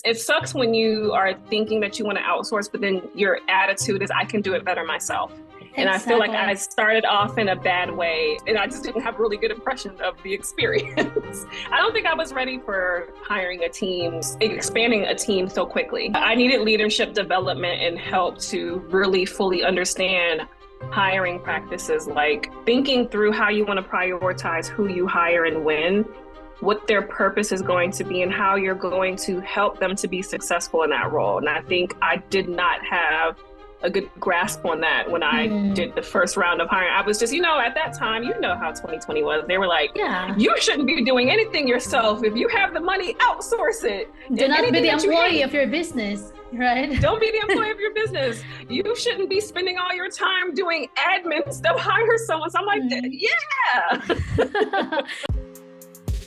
it sucks when you are thinking that you want to outsource, but then your attitude is, I can do it better myself. And I feel like I started off in a bad way, and I just didn't have a really good impression of the experience. I don't think I was ready for hiring a team, expanding a team so quickly. I needed leadership development and help to really fully understand hiring practices, like thinking through how you want to prioritize who you hire and when, what their purpose is going to be, and how you're going to help them to be successful in that role. And I think I did not have a good grasp on that when I did the first round of hiring. I was just, at that time, how 2020 was. They were like, you shouldn't be doing anything yourself. If you have the money, outsource it. Do not be the employee of your business, right? Don't be the employee of your business. You shouldn't be spending all your time doing admin stuff. Hire someone. So I'm like, yeah.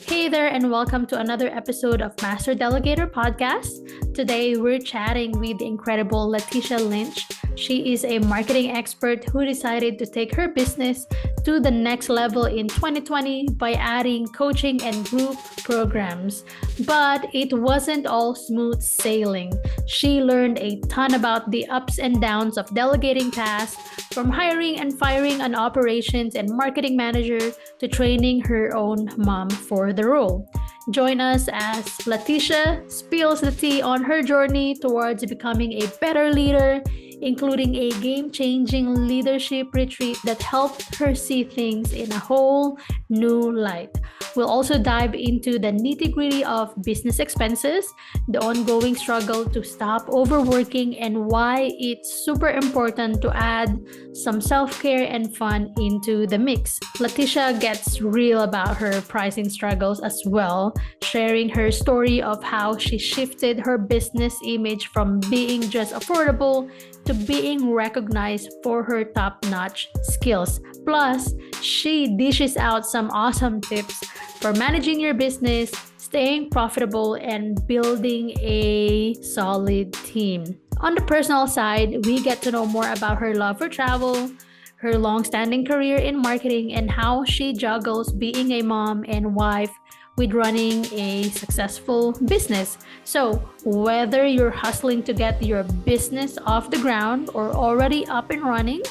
Hey there, and welcome to another episode of Master Delegator podcast. Today, we're chatting with the incredible Latesha Lynch. She is a marketing expert who decided to take her business to the next level in 2020 by adding coaching and group programs. But it wasn't all smooth sailing. She learned a ton about the ups and downs of delegating tasks, from hiring and firing an operations and marketing manager to training her own mom for the role. Join us as Latesha spills the tea on her journey towards becoming a better leader, including a game-changing leadership retreat that helped her see things in a whole new light. We'll also dive into the nitty-gritty of business expenses, the ongoing struggle to stop overworking, and why it's super important to add some self-care and fun into the mix. Latesha gets real about her pricing struggles as well, sharing her story of how she shifted her business image from being just affordable to being recognized for her top-notch skills. Plus, she dishes out some awesome tips for managing your business, staying profitable, and building a solid team. On the personal side, we get to know more about her love for travel, her long-standing career in marketing, and how she juggles being a mom and wife with running a successful business. So whether you're hustling to get your business off the ground or already up and running,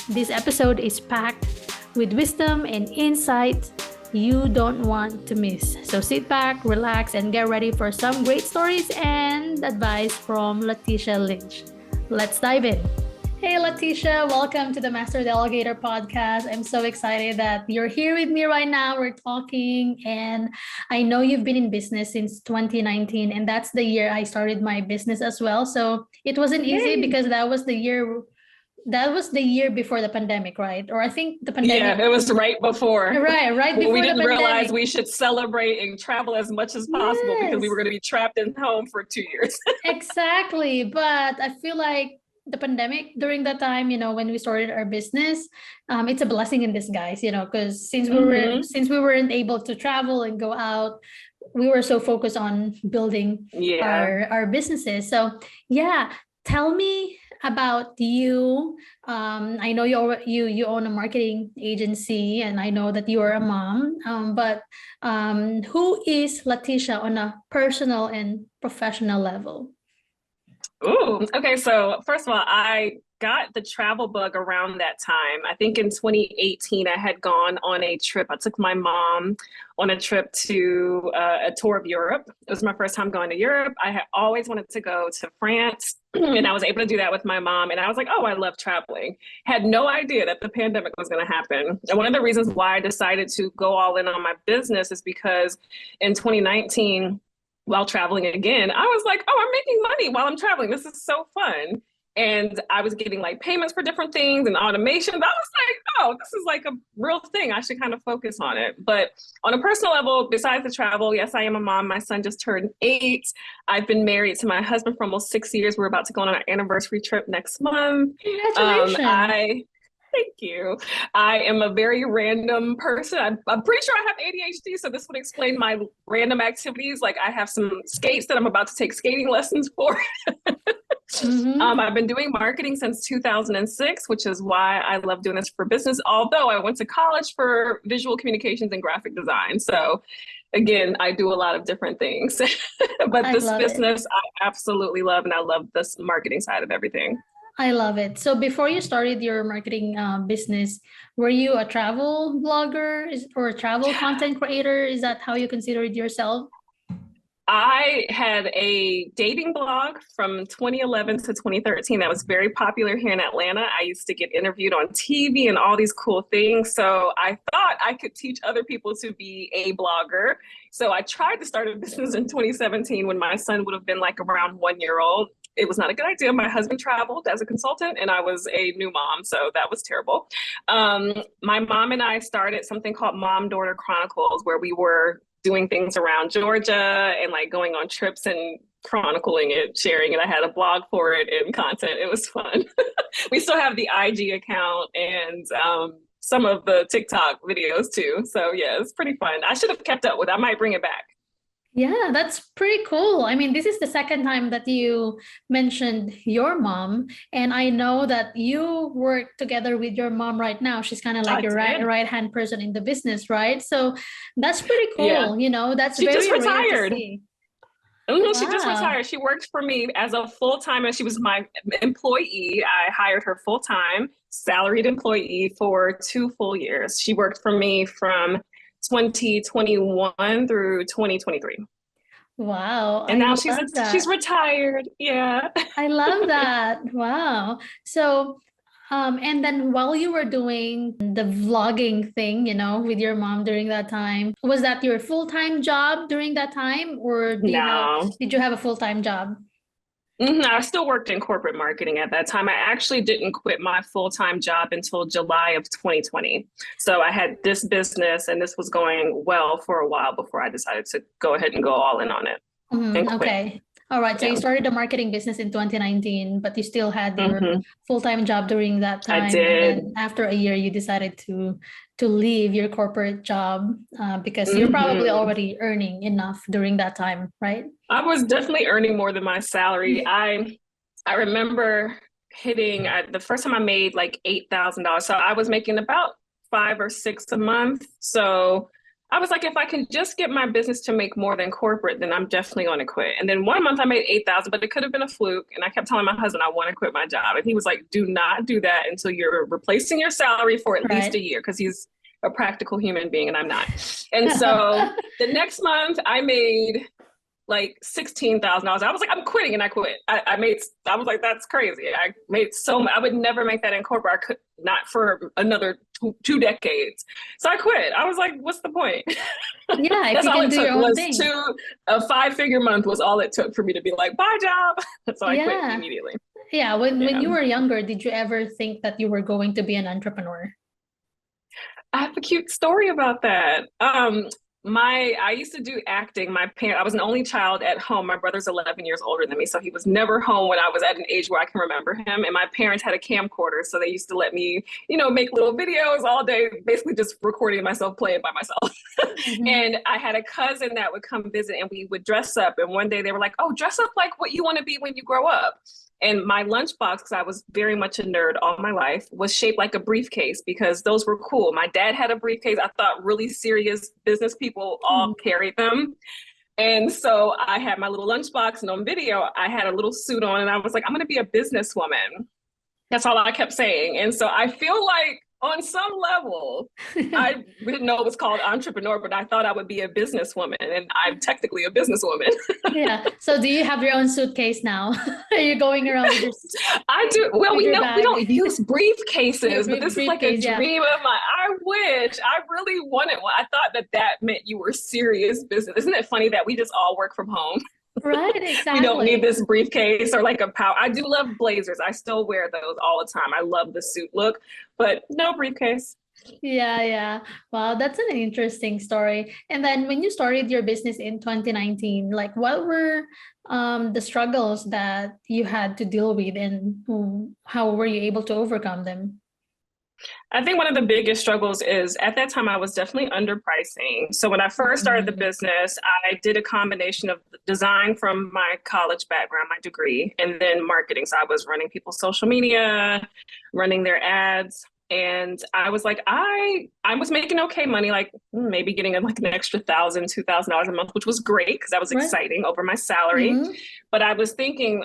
this episode is packed with wisdom and insight you don't want to miss. So sit back, relax, and get ready for some great stories and advice from Latesha Lynch. Let's dive in. Hey Latesha, welcome to the Master Delegator podcast. I'm so excited that you're here with me right now. We're talking, and I know you've been in business since 2019, and that's the year I started my business as well. So it wasn't easy because that was the year before the pandemic, right? Or I think the pandemic. Yeah, it was right before. Right before we the didn't pandemic. realize we should celebrate and travel as much as possible because we were going to be trapped in home for 2 years. Exactly. But I feel like the pandemic during that time, when we started our business, it's a blessing in disguise, because since we weren't able to travel and go out, we were so focused on building our businesses. So tell me about you. I know you own a marketing agency, and I know that you are a mom. But who is Latesha on a personal and professional level? Ooh, okay. So first of all, I got the travel bug around that time. I think in 2018, I had gone on a trip. I took my mom on a trip to a tour of Europe. It was my first time going to Europe. I had always wanted to go to France, and I was able to do that with my mom. And I was like, oh, I love traveling. Had no idea that the pandemic was going to happen. And one of the reasons why I decided to go all in on my business is because in 2019, while traveling again, I was like, oh, I'm making money while I'm traveling. This is so fun. And I was getting like payments for different things and automations. I was like, oh, this is like a real thing. I should kind of focus on it. But on a personal level, besides the travel, yes, I am a mom. My son just turned 8. I've been married to my husband for almost 6 years. We're about to go on our anniversary trip next month. Congratulations. Thank you. I am a very random person. I'm pretty sure I have ADHD, so this would explain my random activities. Like I have some skates that I'm about to take skating lessons for. I've been doing marketing since 2006, which is why I love doing this for business, although I went to college for visual communications and graphic design. So again, I do a lot of different things, but I this love it. business I absolutely love, and I love this marketing side of everything. I love it. So before you started your marketing business, were you a travel blogger or a travel content creator? Is that how you considered yourself? I had a dating blog from 2011 to 2013 that was very popular here in Atlanta. I used to get interviewed on TV and all these cool things. So I thought I could teach other people to be a blogger. So I tried to start a business in 2017 when my son would have been like around 1 year old. It was not a good idea. My husband traveled as a consultant and I was a new mom, so that was terrible. My mom and I started something called Mom Daughter Chronicles, where we were doing things around Georgia and like going on trips and chronicling it, sharing it. I had a blog for it and content. It was fun. We still have the IG account and some of the TikTok videos too. So yeah, it's pretty fun. I should have kept up with it. I might bring it back. Yeah, that's pretty cool. I mean, this is the second time that you mentioned your mom, and I know that you work together with your mom right now. She's kind of like I your did. right hand person in the business, right? So that's pretty Yeah. cool. That's She just very rare to retired. see. She just Wow. retired. She worked for me as a full-time, and she was my employee. I hired her full-time, salaried employee for 2 full years. She worked for me from 2021 through 2023. Wow, And I now love she's that. retired. Yeah. I love that. Wow. So, and then while you were doing the vlogging thing, with your mom during that time, was that your full-time job during that time, or No. did you have a full-time job? I still worked in corporate marketing at that time. I actually didn't quit my full-time job until July of 2020. So I had this business and this was going well for a while before I decided to go ahead and go all in on it and quit. Okay. All right. So you Yeah. started the marketing business in 2019, but you still had your hmm full-time job during that I time. And did. then after a year, you decided to leave your corporate job because you're probably hmm already earning enough during that time, right? I was definitely earning more than my salary. I remember hitting the first time I made like $8,000. So I was making about 5 or 6 a month. So I was like, if I can just get my business to make more than corporate, then I'm definitely going to quit. And then one month I made 8,000, but it could have been a fluke. And I kept telling my husband I want to quit my job, and he was like, "Do not do that until you're replacing your salary for at least Right. a year," because he's a practical human being and I'm not. And so the next month I made like $16,000. I was like, I'm quitting, and I quit. I was like, that's crazy. I made so much. I would never make that in corporate. I could not for another two decades. So I quit. I was like, what's the point? Yeah, if That's you all can it do took your own was thing. a 5-figure month was all it took for me to be like, bye job. So I quit Yeah. immediately. Yeah. When Yeah. you were younger, did you ever think that you were going to be an entrepreneur? I have a cute story about that. I used to do acting. I was an only child at home. My brother's 11 years older than me, so he was never home when I was at an age where I can remember him. And my parents had a camcorder, so they used to let me, make little videos all day, basically just recording myself playing by myself. Mhm. And I had a cousin that would come visit, and we would dress up. And one day they were like, "Oh, dress up like what you want to be when you grow up." And my lunchbox, because I was very much a nerd all my life, was shaped like a briefcase because those were cool. My dad had a briefcase. I thought really serious business people all carried them. And so I had my little lunchbox, and on video, I had a little suit on, and I was like, I'm going to be a businesswoman. That's all I kept saying. And so I feel like on some level, I didn't know it was called entrepreneur, but I thought I would be a businesswoman, and I'm technically a businesswoman. Yeah. So do you have your own suitcase now? Are you going around with I do. Well, your we bag? don't use Your briefcases, but this is like a briefcase, yeah. dream of mine. I wish. I really wanted one. I thought that meant you were serious business. Isn't it funny that we just all work from home? Right, We don't need exactly. this briefcase or like a power. I do love blazers. I still wear those all the time. I love the suit look, but no briefcase. Yeah, yeah. Wow, that's an interesting story. And then when you started your business in 2019, like what were the struggles that you had to deal with, and how were you able to overcome them? I think one of the biggest struggles is at that time I was definitely underpricing. So when I first started the Mm, business, I did a combination of design from my college background, my degree, and then marketing. So I was running people's social media, running their ads. And I was like, I was making okay money, like maybe getting like an extra $1,000, $2,000 a month, which was great because that was right. exciting over my salary. Mm-hmm. But I was thinking,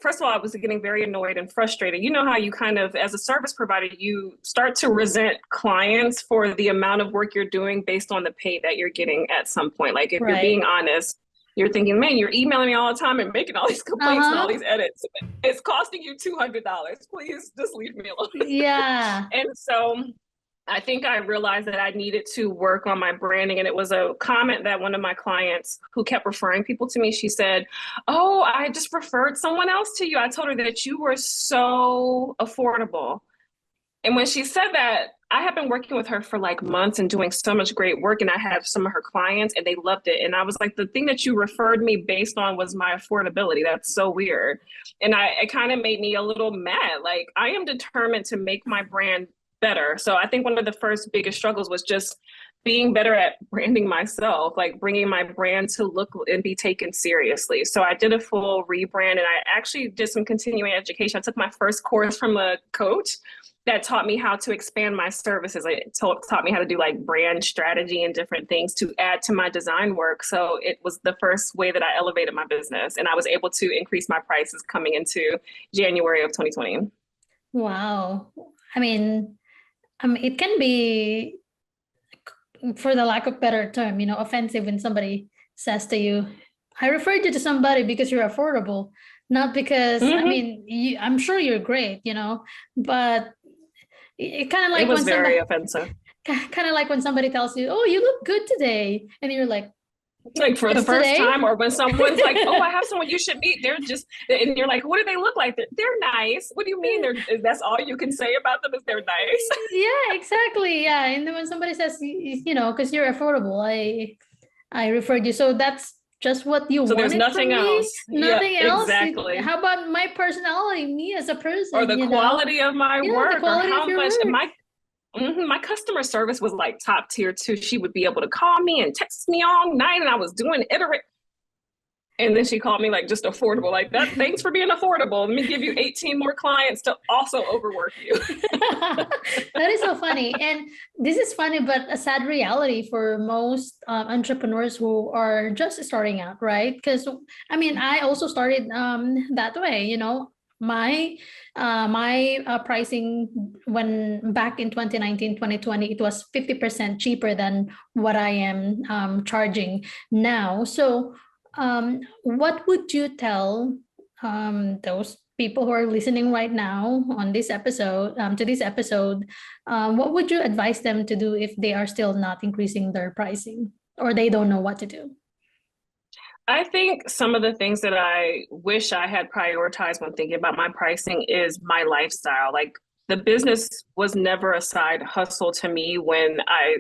first of all, I was getting very annoyed and frustrated. You know how you kind of, as a service provider, you start to resent clients for the amount of work you're doing based on the pay that you're getting at some point. Like if you're Right. being honest, you're thinking, man, you're emailing me all the time and making all these complaints and all Uh-huh. these edits. It's costing you $200. Please just leave me alone. Yeah. And so I think I realized that I needed to work on my branding. And it was a comment that one of my clients who kept referring people to me, she said, oh, I just referred someone else to you. I told her that you were so affordable. And when she said that, I have been working with her for like months and doing so much great work. And I have some of her clients and they loved it. And I was like, the thing that you referred me based on was my affordability. That's so weird. And it kind of made me a little mad. Like I am determined to make my brand better. So I think one of the first biggest struggles was just being better at branding myself, like bringing my brand to look and be taken seriously. So I did a full rebrand and I actually did some continuing education. I took my first course from a coach that taught me how to expand my services. It taught me how to do like brand strategy and different things to add to my design work. So it was the first way that I elevated my business and I was able to increase my prices coming into January of 2020. Wow. I mean, it can be, for the lack of better term, offensive when somebody says to you, I referred you to somebody because you're affordable, not because, I Mm-hmm. mean, I'm sure you're great, but it kind of It like was when somebody, very offensive. kind of like when somebody tells you, oh, you look good today. And you're like, Like for the just first today? time, or when someone's like, "Oh, I have someone you should meet," they're just, and you're like, "What do they look like?" They're nice. What do you mean? That's all you can say about them is they're nice. Yeah, exactly. Yeah. And then when somebody says, because you're affordable, I referred you. So that's just what you So there's wanted from nothing me. else. Yeah, Nothing else. exactly. How about my personality, me as a Or person, the quality of my Yeah, the work, or quality of how your much work. my customer service was like top tier too. She would be able to call me and text me all night, and I was doing iterate. And then she called me like just affordable, like that. Thanks for being affordable. Let me give you 18 more clients to also overwork you. That is so funny. And this is funny, but a sad reality for most entrepreneurs who are just starting out, right? Because I mean, I also started that way, my pricing when back in 2019, 2020, it was 50% cheaper than what I am charging now. So what would you tell those people who are listening right now on this episode, to this episode, what would you advise them to do if they are still not increasing their pricing or they don't know what to do? I think some of the things that I wish I had prioritized when thinking about my pricing is my lifestyle. Like the business was never a side hustle to me when I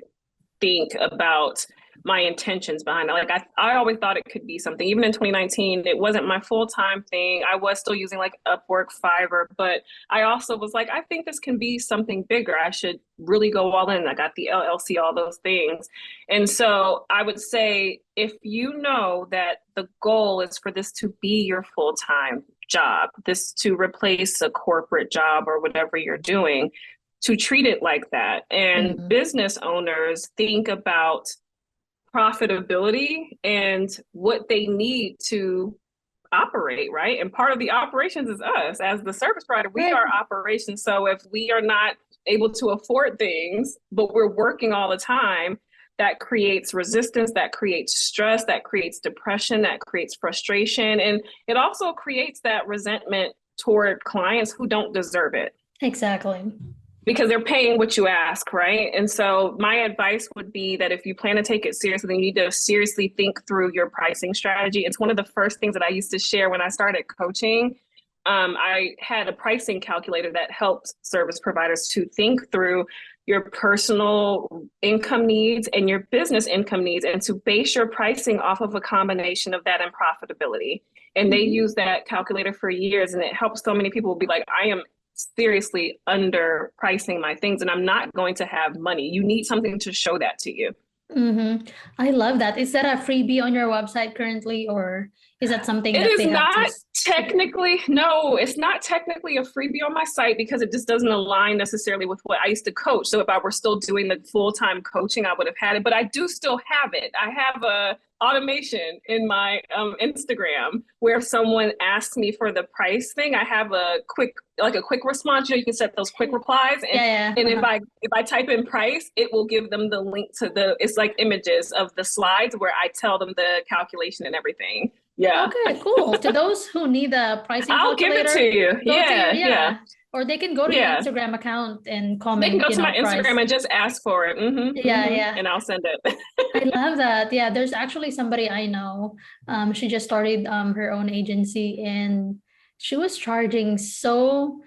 think about my intentions behind it. Like I always thought it could be something. Even in 2019, it wasn't my full-time thing. I was still using like Upwork, Fiverr, but I also was like, I think this can be something bigger. I should really go all in. I got the LLC, all those things. And so I would say if you know that the goal is for this to be your full-time job, this to replace a corporate job or whatever you're doing, to treat it like that. And Mhm. business owners think about profitability and what they need to operate, right? And part of the operations is us as the service provider. We Right. are operations. So if we are not able to afford things, but we're working all the time, that creates resistance, that creates stress, that creates depression, that creates frustration. And it also creates that resentment toward clients who don't deserve it Exactly. because they're paying what you ask, right? And so my advice would be that if you plan to take it seriously, then you need to seriously think through your pricing strategy. It's one of the first things that I used to share when I started coaching. I had a pricing calculator that helped service providers to think through your personal income needs and your business income needs and to base your pricing off of a combination of that and profitability. And they Mhm. use that calculator for years and it helps so many people be like, I am seriously underpricing my things and I'm not going to have money. You need something to show that to you. I love that. Is that a freebie on your website currently, or is that something It that is they have not to? technically, no, it's not technically a freebie on my site because it just doesn't align necessarily with what I used to coach. So if I were still doing the full-time coaching, I would have had it, but I do still have it. I have a automation in my Instagram where if someone asks me for the price thing, I have a quick response. You can set those quick replies, and Yeah. and if I type in price, it will give them the link to it's like images of the slides where I tell them the calculation and everything. Yeah. Okay, cool. To those who need a pricing I'll give it calculator, to you. go to your, Yeah. or they can go to your Yeah. Instagram account and They can comment, go to my price. Instagram and just ask for it. Yeah. And I'll send it. I love that. Yeah, there's actually somebody I know. She just started her own agency, and she was charging so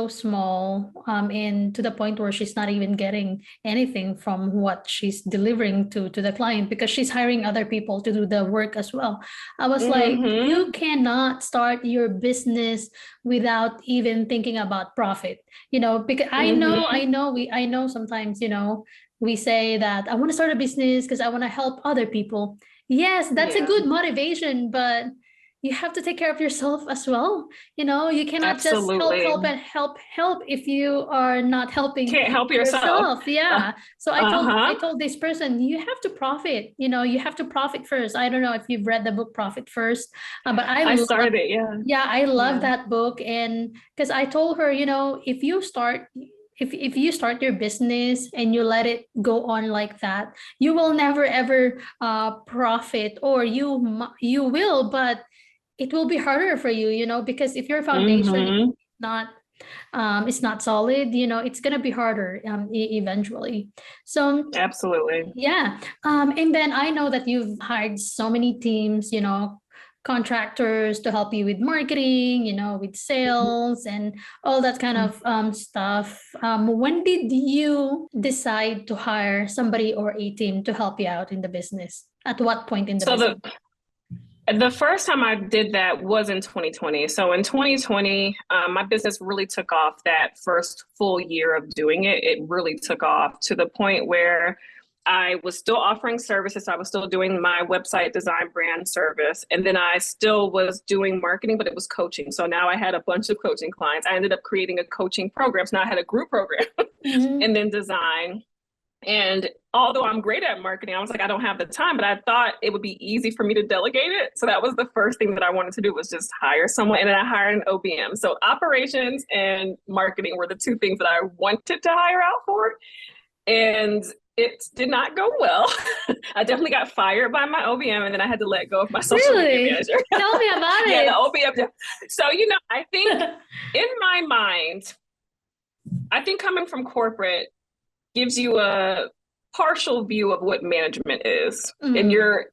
small, and to the point where she's not even getting anything from what she's delivering to the client because she's hiring other people to do the work as well. I was like, you cannot start your business without even thinking about profit, because I know sometimes, we say that I want to start a business because I want to help other people. Yes, that's a good motivation, but you have to take care of yourself as well. You cannot just help and help if you are not helping Can't help yourself. Yeah. So I told this person, you have to profit. You have to profit first. I don't know if you've read the book Profit First, but I started it. Yeah. Yeah, I love that book, and because I told her, if you start your business and you let it go on like that, you will never ever profit, or you will, but it will be harder for you, because if your foundation is not it's not solid, it's gonna be harder eventually. So absolutely. Yeah. And then I know that you've hired so many teams, contractors to help you with marketing, with sales and all that kind of stuff. When did you decide to hire somebody or a team to help you out in the business? At what point in the business? The first time I did that was in 2020. So in 2020, my business really took off. That first full year of doing it, it really took off to the point where I was still offering services. I was still doing my website design brand service. And then I still was doing marketing, but it was coaching. So now I had a bunch of coaching clients. I ended up creating a coaching program. So now I had a group program and then design. And although I'm great at marketing, I was like, I don't have the time, but I thought it would be easy for me to delegate it. So that was the first thing that I wanted to do, was just hire someone. And then I hired an OBM. So operations and marketing were the two things that I wanted to hire out for. And it did not go well. I definitely got fired by my OBM, and then I had to let go of my social media manager. Tell me about it. Yeah, the OBM. So, I think in my mind, I think coming from corporate gives you a partial view of what management is. And your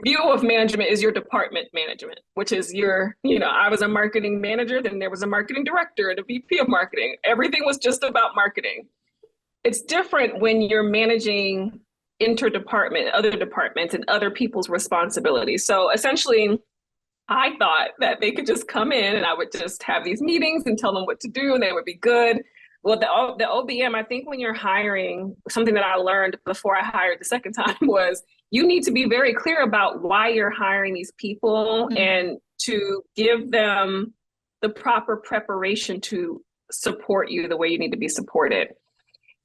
view of management is your department management, which is I was a marketing manager, then there was a marketing director and a VP of marketing. Everything was just about marketing. It's different when you're managing other departments and other people's responsibilities. So essentially, I thought that they could just come in and I would just have these meetings and tell them what to do and they would be good. Well, the OBM, I think when you're hiring, something that I learned before I hired the second time was you need to be very clear about why you're hiring these people and to give them the proper preparation to support you the way you need to be supported.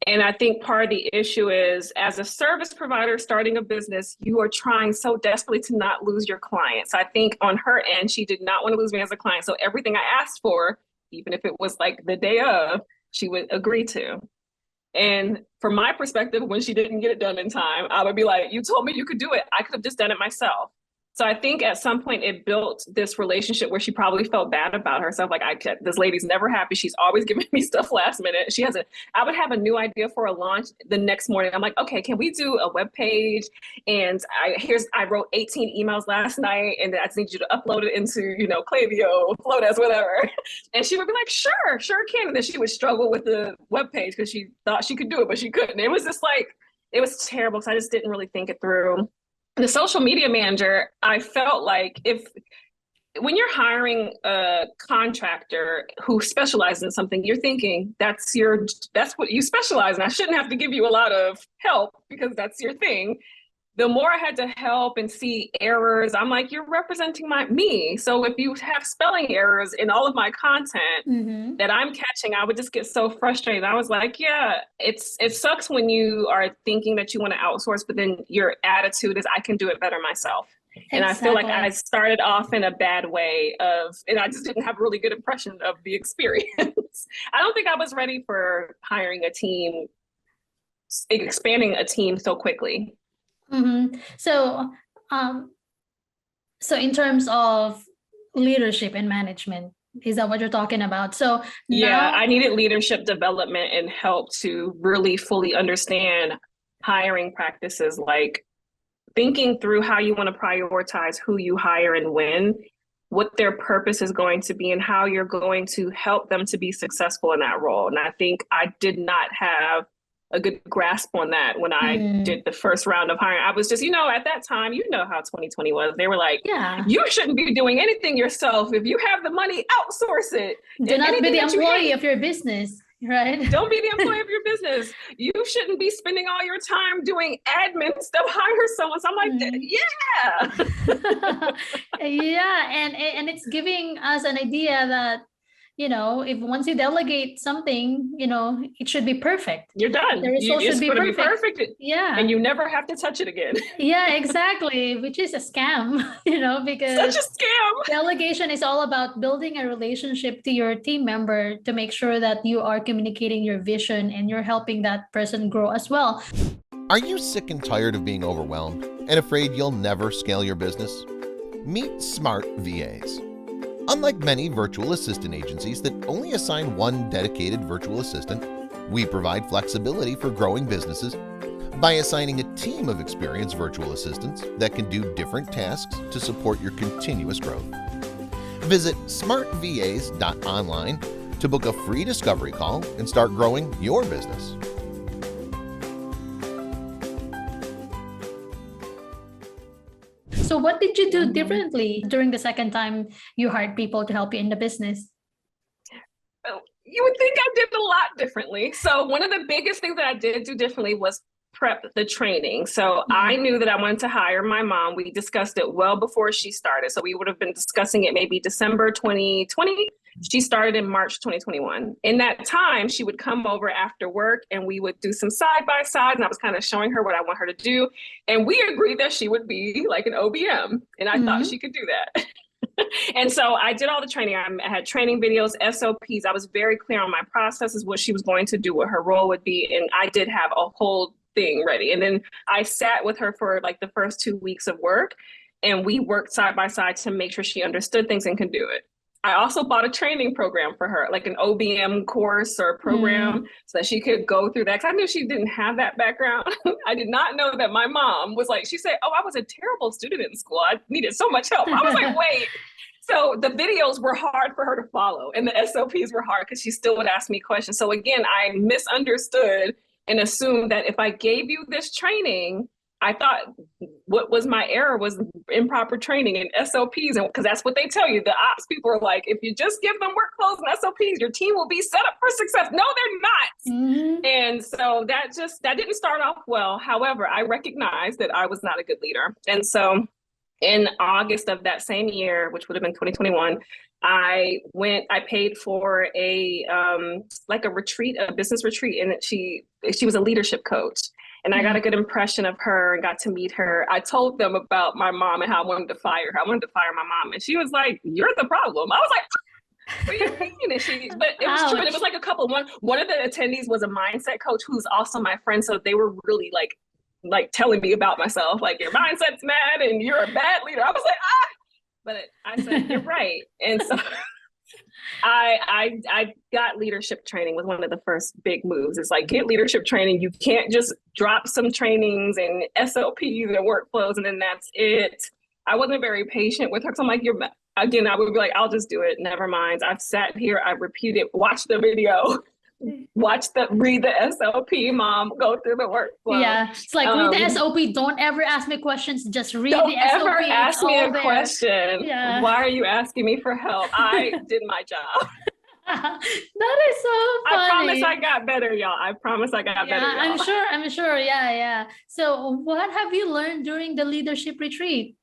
And I think part of the issue is, as a service provider starting a business, you are trying so desperately to not lose your clients. I think on her end, she did not want to lose me as a client. So everything I asked for, even if it was like the day of, she would agree to. And from my perspective, when she didn't get it done in time, I would be like, you told me you could do it. I could have just done it myself. So I think at some point it built this relationship where she probably felt bad about herself. Like, this lady's never happy. She's always giving me stuff last minute. I would have a new idea for a launch the next morning. I'm like, okay, can we do a web page? And I wrote 18 emails last night and I just need you to upload it into, Klaviyo, Flowdesk, whatever. And she would be like, sure can. And then she would struggle with the web page because she thought she could do it, but she couldn't. It was just like, it was terrible because I just didn't really think it through. The social media manager, I felt like if when you're hiring a contractor who specializes in something, you're thinking that's what you specialize in. I shouldn't have to give you a lot of help because that's your thing. The more I had to help and see errors, I'm like, you're representing me. So if you have spelling errors in all of my content that I'm catching, I would just get so frustrated. I was like, yeah, it sucks when you are thinking that you want to outsource, but then your attitude is I can do it better myself. And I feel like I started off in a bad way and I just didn't have a really good impression of the experience. I don't think I was ready for hiring a team, expanding a team so quickly. So, so in terms of leadership and management, is that what you're talking about? So yeah, I needed leadership development and help to really fully understand hiring practices, like thinking through how you want to prioritize who you hire and when, what their purpose is going to be, and how you're going to help them to be successful in that role. And I think I did not have a good grasp on that when I did the first round of hiring. I was just, at that time, how 2020 was. They were like, you shouldn't be doing anything yourself. If you have the money, outsource it. Do not be the employee of your business, right? Don't be the employee of your business. You shouldn't be spending all your time doing admin stuff. Hire someone. So I'm like, yeah. And it's giving us an idea that, if once you delegate something, it should be perfect. You're done. The result should be perfect. Yeah. And you never have to touch it again. Yeah, exactly. Which is a scam, because such a scam. Delegation is all about building a relationship to your team member to make sure that you are communicating your vision and you're helping that person grow as well. Are you sick and tired of being overwhelmed and afraid you'll never scale your business? Meet Smart VAs. Unlike many virtual assistant agencies that only assign one dedicated virtual assistant, we provide flexibility for growing businesses by assigning a team of experienced virtual assistants that can do different tasks to support your continuous growth. Visit smartvas.online to book a free discovery call and start growing your business. So what did you do differently during the second time you hired people to help you in the business? You would think I did a lot differently. So one of the biggest things that I did do differently was prep the training. So I knew that I wanted to hire my mom. We discussed it well before she started. So we would have been discussing it maybe December 2020. She started in March 2021. In that time, she would come over after work and we would do some side-by-sides, and I was kind of showing her what I want her to do. And we agreed that she would be like an OBM, and I thought she could do that. And so I did all the training. I had training videos, SOPs. I was very clear on my processes, what she was going to do, what her role would be. And I did have a whole thing ready. And then I sat with her for like the first 2 weeks of work, and we worked side by side to make sure she understood things and could do it. I also bought a training program for her, like an OBM course or program, so that she could go through that. Because I knew she didn't have that background. I did not know that my mom was like, she said, oh, I was a terrible student in school. I needed so much help. I was like, wait. So the videos were hard for her to follow, and the SOPs were hard because she still would ask me questions. So again, I misunderstood and assumed that if I gave you this training, I thought what was my error was improper training and SOPs, and because that's what they tell you. The ops people are like, if you just give them workflows and SOPs, your team will be set up for success. No, they're not. And so that didn't start off well. However, I recognized that I was not a good leader. And so in August of that same year, which would have been 2021, I paid for a retreat, a business retreat. And she was a leadership coach. And I got a good impression of her and got to meet her. I told them about my mom and how I wanted to fire her. I wanted to fire my mom. And she was like, you're the problem. I was like, what are you mean? But it was true. And it was like a couple. One of the attendees was a mindset coach who's also my friend. So they were really like telling me about myself, like your mindset's mad and you're a bad leader. I was like, but I said, you're right. And so I got leadership training was one of the first big moves. It's like, get leadership training. You can't just drop some trainings and SOPs and workflows and then that's it. I wasn't very patient with her. So I'm like, I would be like, I'll just do it. Never mind. I've sat here, I've repeated, watched the video, read the SLP, mom, go through the workflow. Yeah. It's like, read the SOP. Don't ever ask me questions. Just read Don't the SOP. ever ask me a there. question. Yeah. Why are you asking me for help? I did my job. That is so funny. I promise I got better, y'all. I promise I got better, y'all. I'm sure. Yeah. So what have you learned during the leadership retreat?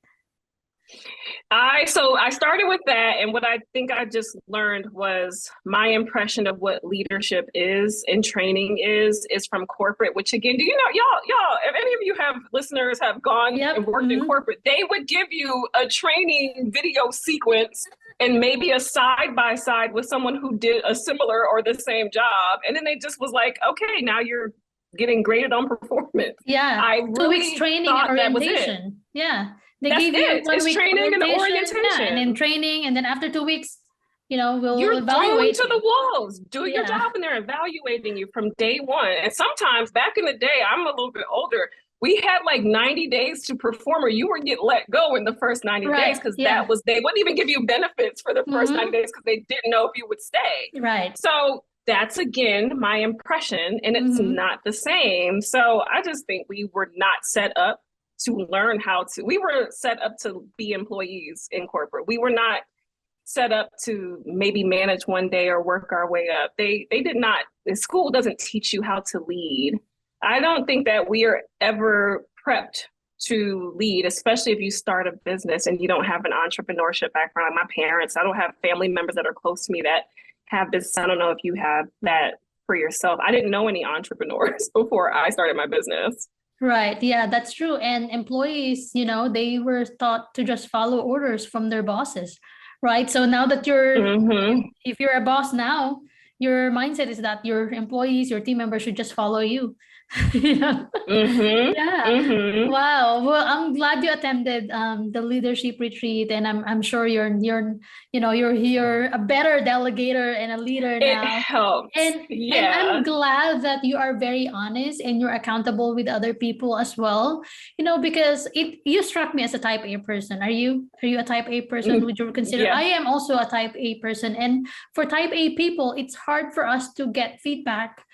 I started with that, and what I think I just learned was my impression of what leadership is and training is from corporate, which again, do you know, y'all, if any of you have listeners have gone and worked in corporate, they would give you a training video sequence and maybe a side-by-side with someone who did a similar or the same job. And then they just was like, okay, now you're getting graded on performance. Yeah. I really 2 weeks training and orientation. Yeah. They give you 1 week training and orientation. Yeah, and then training. And then after 2 weeks, we'll you're evaluate thrown to the wolves. Do your job, and they're evaluating you from day one. And sometimes back in the day, I'm a little bit older, we had like 90 days to perform, or you were get let go in the first 90 days because they wouldn't even give you benefits for the first 90 days because they didn't know if you would stay. Right. So that's again my impression, and it's not the same. So I just think we were not set up to learn we were set up to be employees in corporate. We were not set up to maybe manage one day or work our way up. They did not, the school doesn't teach you how to lead. I don't think that we are ever prepped to lead, especially if you start a business and you don't have an entrepreneurship background. My parents, I don't have family members that are close to me that have this. I don't know if you have that for yourself. I didn't know any entrepreneurs before I started my business. Right. Yeah, that's true. And employees, they were taught to just follow orders from their bosses, right? So now that if you're a boss now, your mindset is that your employees, your team members should just follow you. Yeah. Wow. Well, I'm glad you attended the leadership retreat, and I'm sure you're a better delegator and a leader now. It helps. And I'm glad that you are very honest and you're accountable with other people as well. Because you struck me as a type A person. Are you a type A person? Would you consider? I am also a type A person, and for type A people, it's hard for us to get feedback.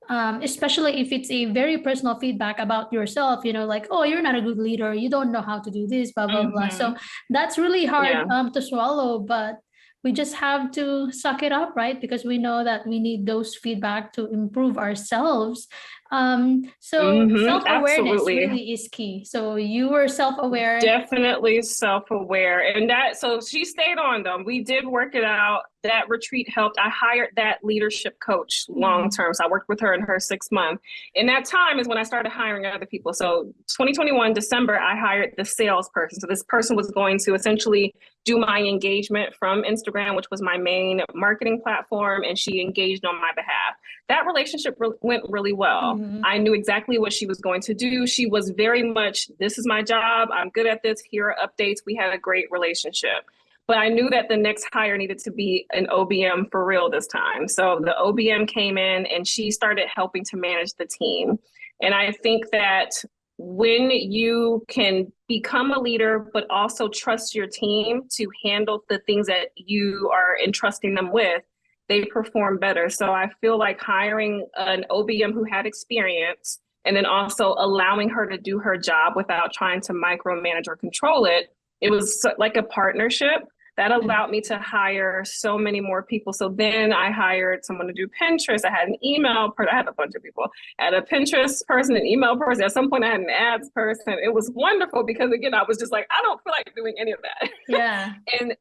Especially if it's a very personal feedback about yourself, like, oh, you're not a good leader, you don't know how to do this, blah, blah, blah. So that's really hard to swallow, but we just have to suck it up, right? Because we know that we need those feedback to improve ourselves. Self-awareness really is key. So you were self-aware. Definitely self-aware. And so she stayed on them. We did work it out. That retreat helped. I hired that leadership coach long-term. So I worked with her in her 6th month. And that time is when I started hiring other people. So 2021, December, I hired the salesperson. So this person was going to essentially do my engagement from Instagram, which was my main marketing platform. And she engaged on my behalf. That relationship went really well. I knew exactly what she was going to do. She was very much, this is my job. I'm good at this. Here are updates. We had a great relationship. But I knew that the next hire needed to be an OBM for real this time. So the OBM came in and she started helping to manage the team. And I think that when you can become a leader, but also trust your team to handle the things that you are entrusting them with, they perform better. So I feel like hiring an OBM who had experience and then also allowing her to do her job without trying to micromanage or control it, it was like a partnership that allowed me to hire so many more people. So then I hired someone to do Pinterest. I had an email person. I had a bunch of people. I had a Pinterest person, an email person. At some point I had an ads person. It was wonderful because again, I was just like, I don't feel like doing any of that. Yeah. And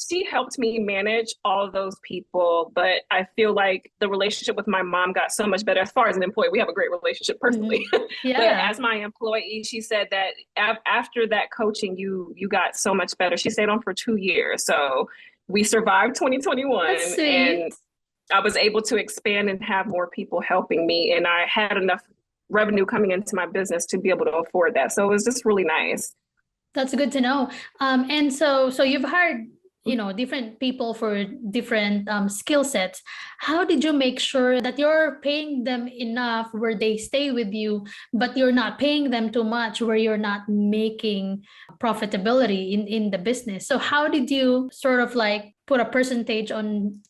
she helped me manage all of those people. But I feel like the relationship with my mom got so much better. As far as an employee, we have a great relationship personally. Yeah. But as my employee, she said that after that coaching, you got so much better. She stayed on for 2 years. So we survived 2021. That's sweet. And I was able to expand and have more people helping me. And I had enough revenue coming into my business to be able to afford that. So it was just really nice. That's good to know. And so you've hired different people for different skill sets. How did you make sure that you're paying them enough where they stay with you, but you're not paying them too much where you're not making profitability in the business? So how did you sort of like put a percentage on,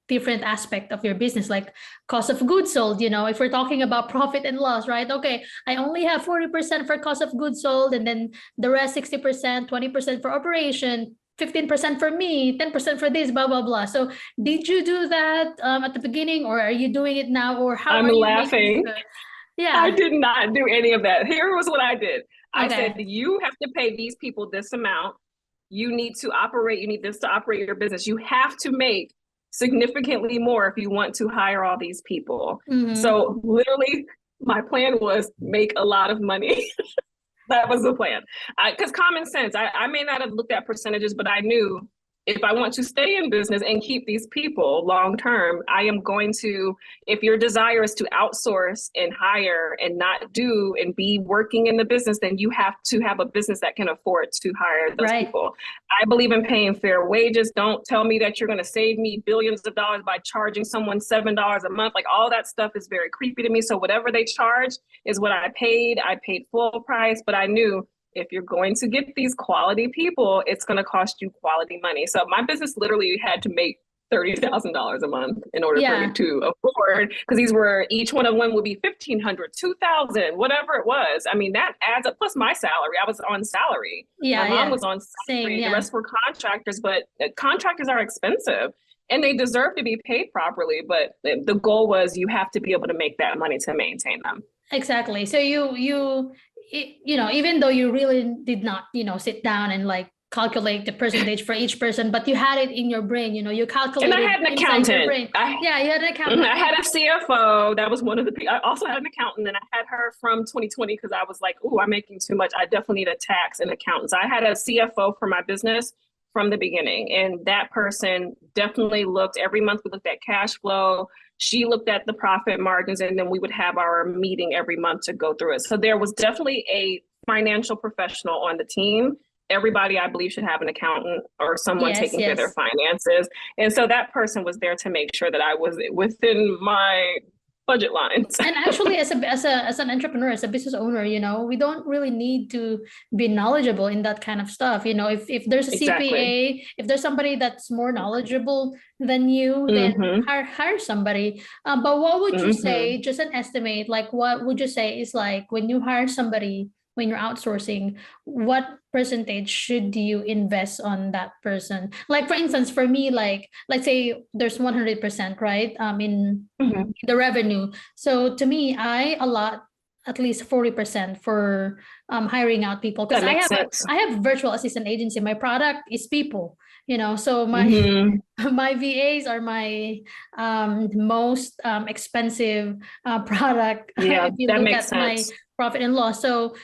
different aspect of your business, like cost of goods sold. If we're talking about profit and loss, right? Okay, I only have 40% for cost of goods sold, and then the rest 60%, 20% for operation, 15% for me, 10% for this, blah blah blah. So did you do that at the beginning, or are you doing it now, or how I'm are you making laughing. sure? I Yeah. did not do any of that. Here was what I did. I said, Okay. you have to pay these people this amount. You need this to operate your business. You have to make significantly more if you want to hire all these people. Mm-hmm. So literally, my plan was make a lot of money. That was the plan. Because common sense, I may not have looked at percentages, but I knew if I want to stay in business and keep these people long term, I am going to, if your desire is to outsource and hire and not do and be working in the business, then you have to have a business that can afford to hire those Right. people. I believe in paying fair wages. Don't tell me that you're going to save me billions of dollars by charging someone $7 a month. Like, all that stuff is very creepy to me. So whatever they charge is what I paid. I paid full price, but I knew if you're going to get these quality people, it's going to cost you quality money. So my business literally had to make $30,000 a month in order for me to afford, because each one of them would be 1,500, 2,000, whatever it was. I mean, that adds up, plus my salary. I was on salary. My mom was on salary. The rest were contractors, but contractors are expensive and they deserve to be paid properly. But the goal was you have to be able to make that money to maintain them. Exactly. So even though you really did not, sit down and like calculate the percentage for each person, but you had it in your brain, you calculated. And I had an accountant. You had an accountant. I had a CFO. That was one of the, I also had an accountant, and I had her from 2020 because I was like, oh, I'm making too much. I definitely need a tax and accountant. So I had a CFO for my business from the beginning. And that person definitely looked, every month we looked at cash flow. She looked at the profit margins, and then we would have our meeting every month to go through it. So there was definitely a financial professional on the team. Everybody, I believe, should have an accountant or someone taking care of their finances. And so that person was there to make sure that I was within my budget lines. And actually, as an entrepreneur, as a business owner, we don't really need to be knowledgeable in that kind of stuff. If there's a CPA, if there's somebody that's more knowledgeable than you, then hire somebody. But what would you say, just an estimate, like what would you say is like when you hire somebody, when you're outsourcing, what percentage should you invest on that person? Like, for instance, for me, like, let's say there's 100%, right? In the revenue. So to me, I allot at least 40% for hiring out people, because I have virtual assistant agency. My product is people, so my my VAs are my most expensive product. Yeah, if you that look makes at sense. My profit and loss. So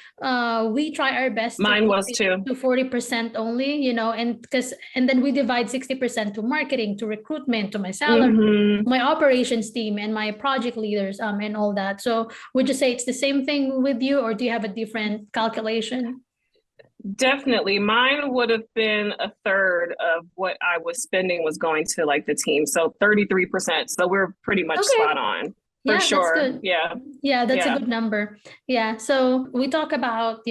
we try our best Mine was too. to 40% only, and then we divide 60% to marketing, to recruitment, to my salary, my operations team, and my project leaders, and all that. So would you say it's the same thing with you, or do you have a different calculation? Definitely. Mine would have been a third of what I was spending was going to like the team. So 33%. So we're pretty much spot on. For sure. That's good. Yeah, that's a good number. Yeah. So we talk about,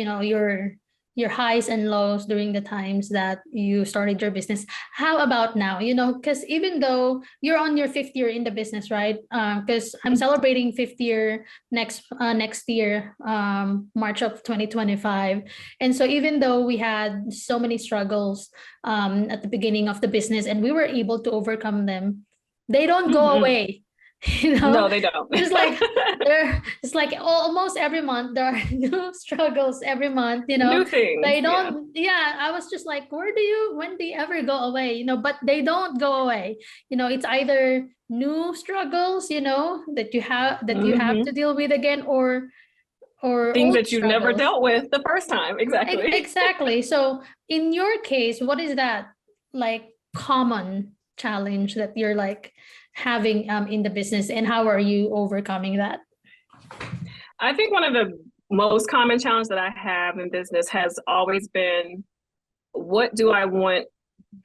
your highs and lows during the times that you started your business. How about now? Because even though you're on your 5th year in the business, right? Because I'm celebrating 5th year next year, March of 2025. And so even though we had so many struggles at the beginning of the business, and we were able to overcome them, they don't go away. No, they don't. It's like almost every month there are new struggles every month, new things. They don't. I was just like, when do you ever go away? But they don't go away. It's either new struggles, that you have to deal with again, or things that you've never dealt with the first time. Exactly. So in your case, what is that like common challenge that you're like having in the business, and how are you overcoming that? I think one of the most common challenges that I have in business has always been, what do I want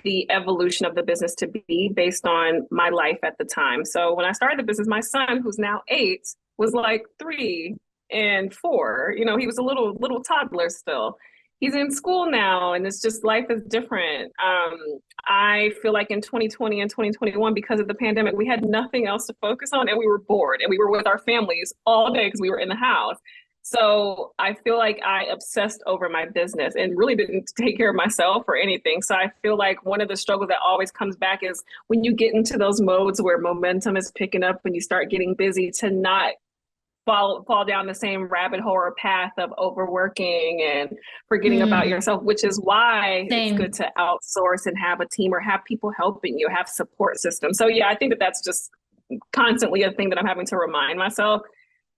the evolution of the business to be based on my life at the time? So when I started the business, my son, who's now 8, was like 3 and 4. He was a little toddler still. he's in school now, and it's just life is different. I feel like in 2020 and 2021, because of the pandemic, we had nothing else to focus on, and we were bored, and we were with our families all day because we were in the house. So I feel like I obsessed over my business and really didn't take care of myself or anything. So I feel like one of the struggles that always comes back is when you get into those modes where momentum is picking up, when you start getting busy, to not fall down the same rabbit hole or path of overworking and forgetting about yourself, which is why Same. it's good to outsource and have a team or have people helping you, have support systems. So yeah, I think that that's just constantly a thing that I'm having to remind myself.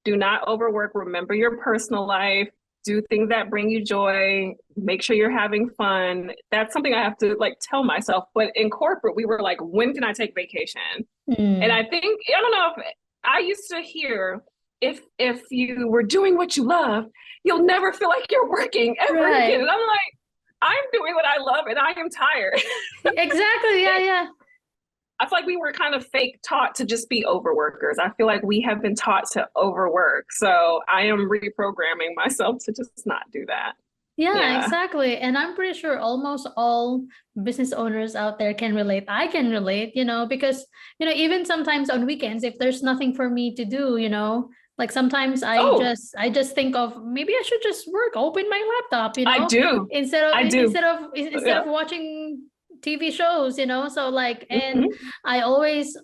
Do not overwork. Remember your personal life. Do things that bring you joy. Make sure you're having fun. That's something I have to like tell myself. But in corporate, we were like, when can I take vacation? And I think, I don't know, if I used to hear, if you were doing what you love, you'll never feel like you're working ever again. And I'm like, I'm doing what I love and I am tired. Exactly. Yeah. I feel like we were kind of fake taught to just be overworkers. I feel like we have been taught to overwork. So I am reprogramming myself to just not do that. Yeah, exactly. And I'm pretty sure almost all business owners out there can relate. I can relate, because, even sometimes on weekends, if there's nothing for me to do, like sometimes I just think of maybe I should just work, open my laptop, I do. instead of watching TV shows, so like, and I always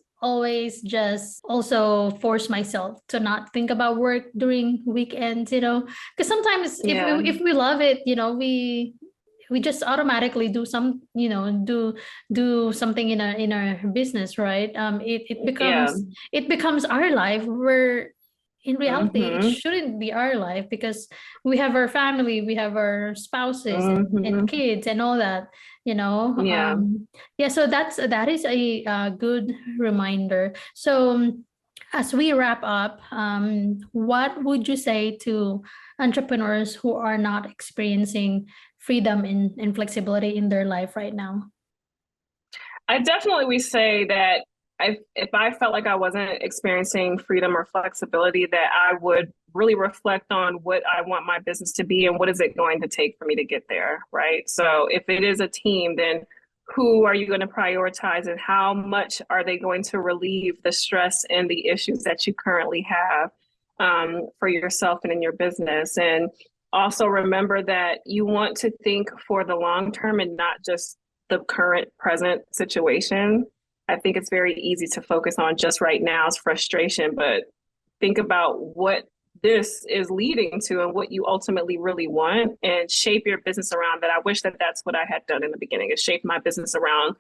just also force myself to not think about work during weekends, because sometimes if we love it, we just automatically do some, do something in our business, right? It becomes our life, where in reality it shouldn't be our life, because we have our family, we have our spouses and kids and all that, so that is a good reminder. So as we wrap up, what would you say to entrepreneurs who are not experiencing freedom and flexibility in their life right now? I definitely would say that if I felt like I wasn't experiencing freedom or flexibility, that I would really reflect on what I want my business to be and what is it going to take for me to get there, right? So if it is a team, then who are you going to prioritize, and how much are they going to relieve the stress and the issues that you currently have for yourself and in your business? And also remember that you want to think for the long term and not just the current present situation. I think it's very easy to focus on just right now's frustration, but think about what this is leading to and what you ultimately really want, and shape your business around that. I wish that that's what I had done in the beginning, is shape my business around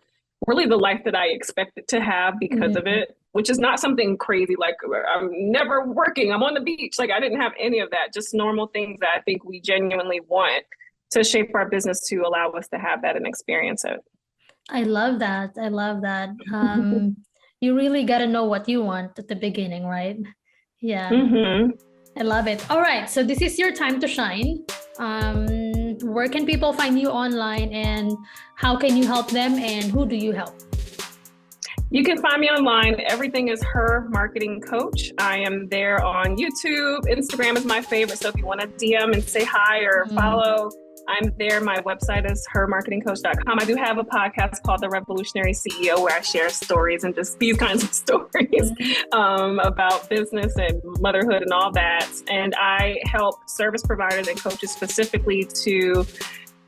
really the life that I expected to have because of it, which is not something crazy like I'm never working, I'm on the beach. Like I didn't have any of that, just normal things that I think we genuinely want to shape our business to allow us to have that and experience it. I love that. You really got to know what you want at the beginning, right? Yeah. I love it. All right. So this is your time to shine. Where can people find you online, and how can you help them, and who do you help? You can find me online. Everything is Her Marketing Coach. I am there on YouTube. Instagram is my favorite. So if you want to DM and say hi or follow, I'm there. My website is hermarketingcoach.com. I do have a podcast called The Revolutionary CEO, where I share stories and just these kinds of stories about business and motherhood and all that. And I help service providers and coaches specifically to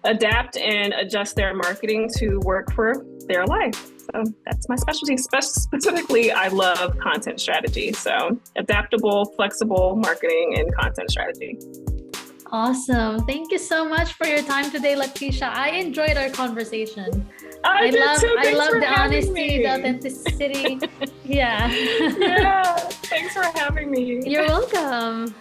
adapt and adjust their marketing to work for their life. So that's my specialty. Specifically, I love content strategy. So adaptable, flexible marketing and content strategy. Awesome. Thank you so much for your time today, Latesha. I enjoyed our conversation. I love the honesty, the authenticity. Yeah. Yeah. Thanks for having me. You're welcome.